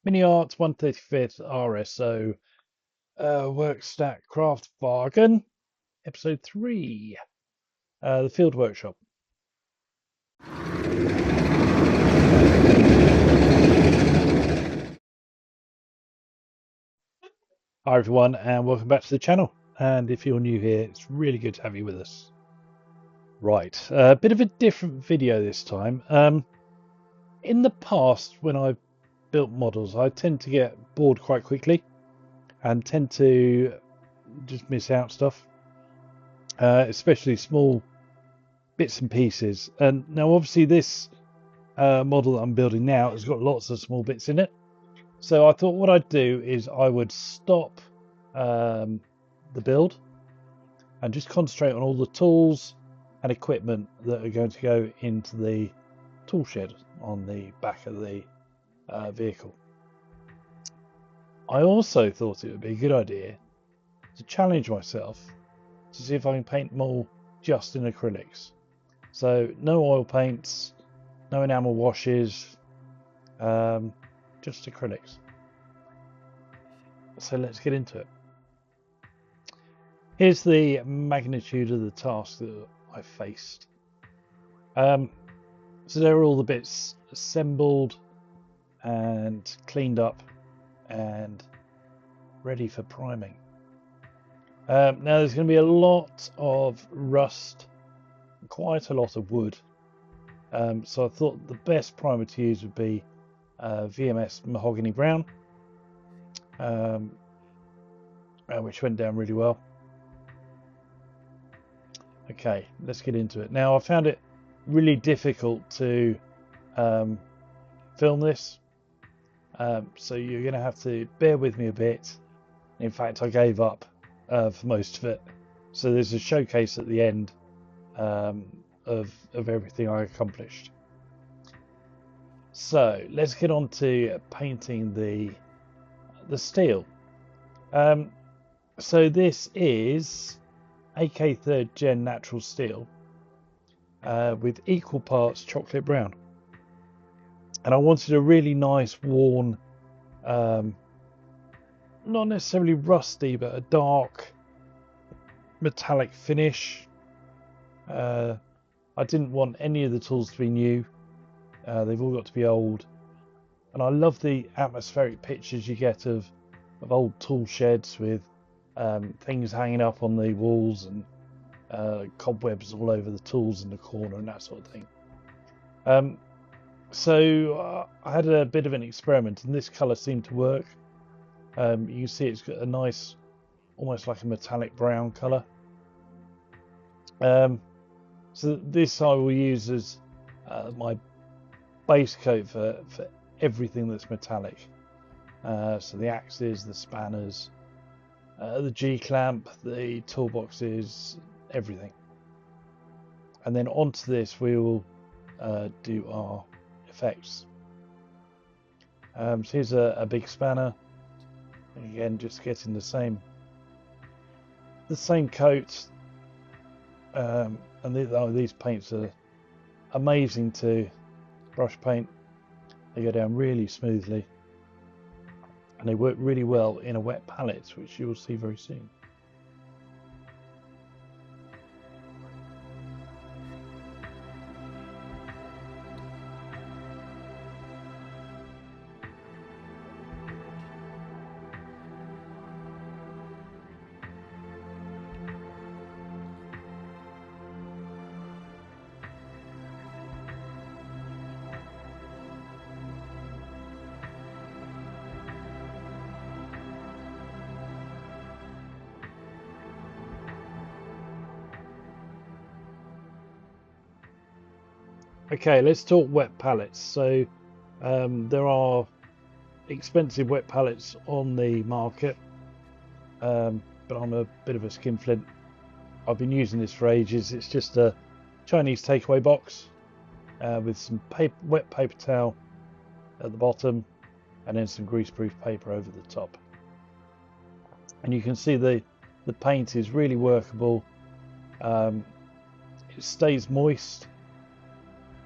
Mini Arts 135th RSO Werkstattkraftwagen, episode 3, the field workshop. Hi everyone, and welcome back to the channel. And if you're new here, it's really good to have you with us. Right, a bit of a different video this time. In the past, when I've built models, I tend to get bored quite quickly and tend to just miss out stuff, especially small bits and pieces. And now obviously this model that I'm building now has got lots of small bits in it, so I thought what I'd do is I would stop the build and just concentrate on all the tools and equipment that are going to go into the tool shed on the back of the vehicle. I also thought it would be a good idea to challenge myself to see if I can paint them all just in acrylics. So no oil paints, no enamel washes, just acrylics. So let's get into it. Here's the magnitude of the task that I faced. So there are all the bits assembled and cleaned up and ready for priming. Now there's going to be a lot of rust, quite a lot of wood. So I thought the best primer to use would be VMS Mahogany Brown, which went down really well. Okay, let's get into it. Now I found it really difficult to film this, so you're going to have to bear with me a bit. In fact, I gave up for most of it, so there's a showcase at the end of everything I accomplished. So let's get on to painting the steel. So this is AK 3rd Gen natural steel with equal parts chocolate brown, and I wanted a really nice worn, not necessarily rusty, but a dark metallic finish. I didn't want any of the tools to be new. They've all got to be old, and I love the atmospheric pictures you get of old tool sheds with things hanging up on the walls and cobwebs all over the tools in the corner and that sort of thing. So I had a bit of an experiment, and this colour seemed to work. You can see it's got a nice, almost like a metallic brown colour. So this I will use as my base coat for everything that's metallic. So the axes, the spanners, the G-clamp, the toolboxes, everything. And then onto this we will do our effects. So here's a big spanner, and again just getting the same coat. And these paints are amazing to brush paint. They go down really smoothly, and they work really well in a wet palette, which you will see very soon. Okay, let's talk wet palettes. So there are expensive wet palettes on the market, but I'm a bit of a skinflint. I've been using this for ages. It's just a Chinese takeaway box with some wet paper towel at the bottom, and then some greaseproof paper over the top. And you can see the paint is really workable. It stays moist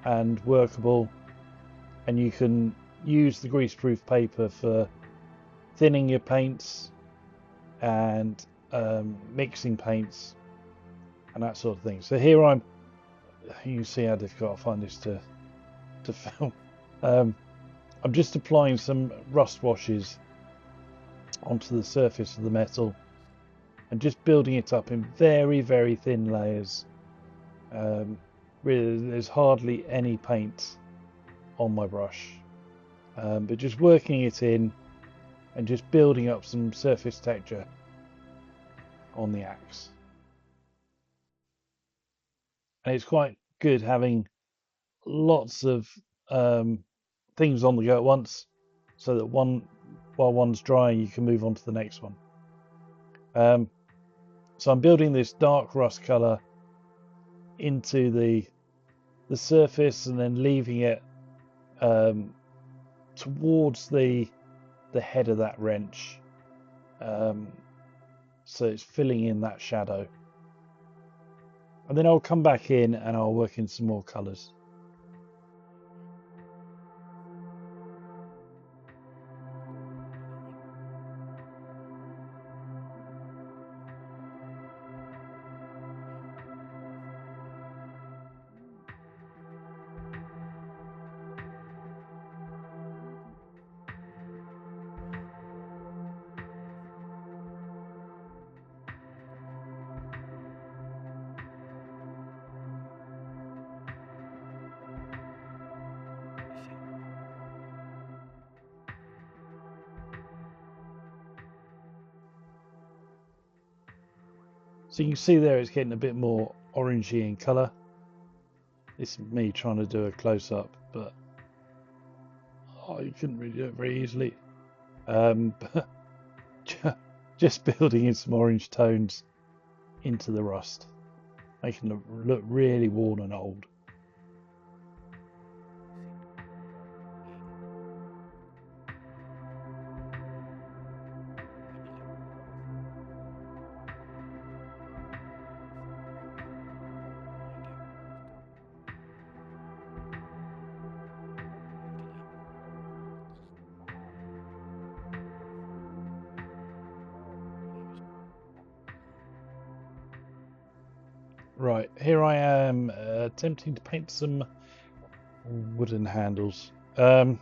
and workable, and you can use the greaseproof paper for thinning your paints and mixing paints and that sort of thing. So here you can see how difficult I find this to film. I'm just applying some rust washes onto the surface of the metal and just building it up in very, very thin layers. Really, there's hardly any paint on my brush, but just working it in and just building up some surface texture on the axe. And it's quite good having lots of things on the go at once, so that while one's drying you can move on to the next one. So I'm building this dark rust color into the surface and then leaving it towards the head of that wrench, so it's filling in that shadow, and then I'll come back in and I'll work in some more colors. So you can see there it's getting a bit more orangey in colour. This is me trying to do a close-up, but you couldn't really do it very easily. But just building in some orange tones into the rust, making it look really worn and old. Right, here I am attempting to paint some wooden handles. Yeah,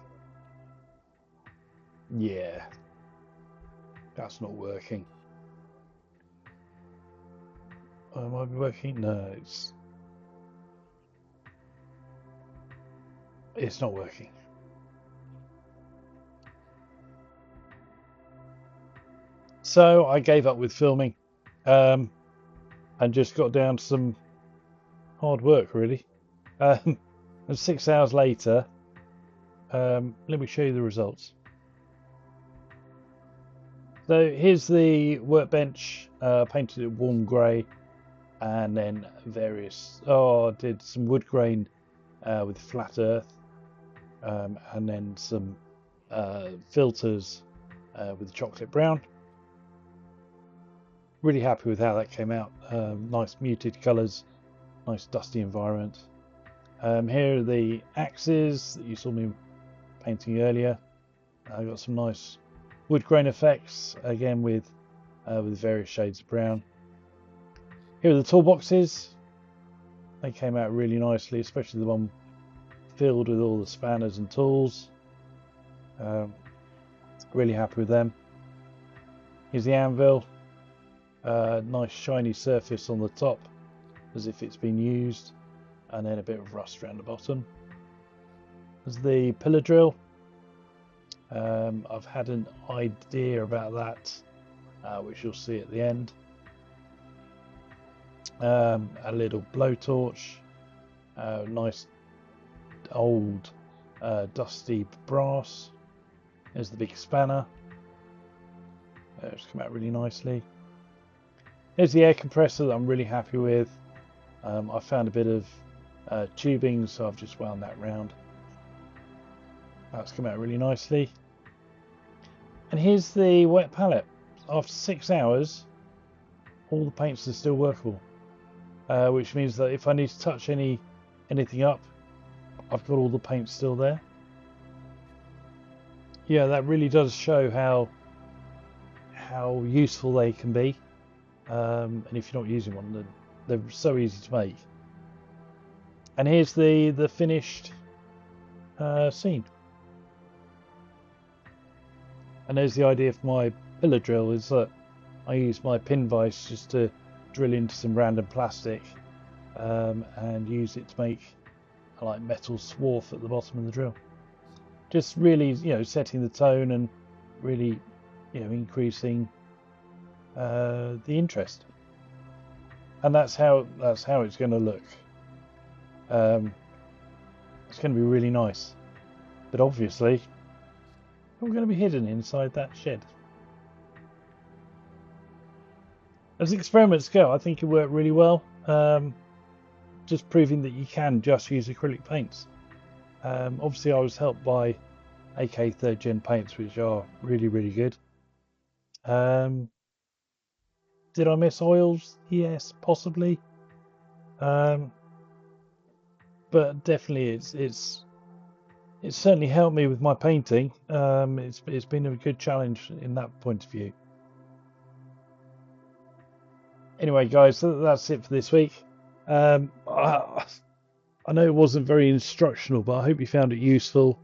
that's not working. Might be working? No, it's not working. So I gave up with filming, and just got down to some hard work, really. And 6 hours later, let me show you the results. So here's the workbench, painted it warm grey, and then I did some wood grain with flat earth, and then some filters with chocolate brown. Really happy with how that came out. Nice muted colours, nice dusty environment. Here are the axes that you saw me painting earlier. I got some nice wood grain effects, again with various shades of brown. Here are the toolboxes. They came out really nicely, especially the one filled with all the spanners and tools. Really happy with them. Here's the anvil. Nice shiny surface on the top, as if it's been used, and then a bit of rust around the bottom. There's the pillar drill. I've had an idea about that, which you'll see at the end. A little blowtorch, nice old dusty brass. There's the big spanner. It's come out really nicely. Here's the air compressor that I'm really happy with. I found a bit of tubing, so I've just wound that round. That's come out really nicely. And here's the wet palette. After 6 hours, all the paints are still workable, which means that if I need to touch anything up, I've got all the paint still there. yeah, that really does show how useful they can be. And if you're not using one, then they're so easy to make. And here's the finished scene. And there's the idea for my pillar drill, is that I use my pin vise just to drill into some random plastic and use it to make a like metal swarf at the bottom of the drill. Just really, you know, setting the tone and really, you know, increasing the interest. And that's how it's going to look. It's going to be really nice, but obviously we're going to be hidden inside that shed. As experiments go, I think it worked really well. Just proving that you can just use acrylic paints. Obviously I was helped by AK 3rd Gen paints, which are really, really good. Did I miss oils? Yes, possibly. But definitely it's certainly helped me with my painting. It's been a good challenge in that point of view. Anyway, guys, so that's it for this week. I know it wasn't very instructional, but I hope you found it useful,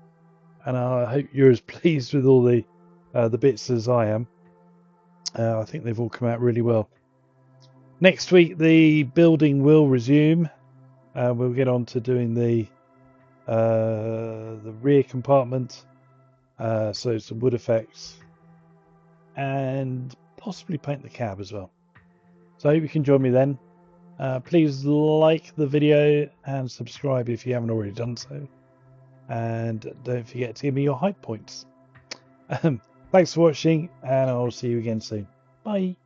and I hope you're as pleased with all the bits as I am. I think they've all come out really well. Next week, the building will resume. We'll get on to doing the rear compartment, so some wood effects, and possibly paint the cab as well. So I hope you can join me then. Please like the video and subscribe if you haven't already done so. And don't forget to give me your hype points. Thanks for watching, and I'll see you again soon. Bye.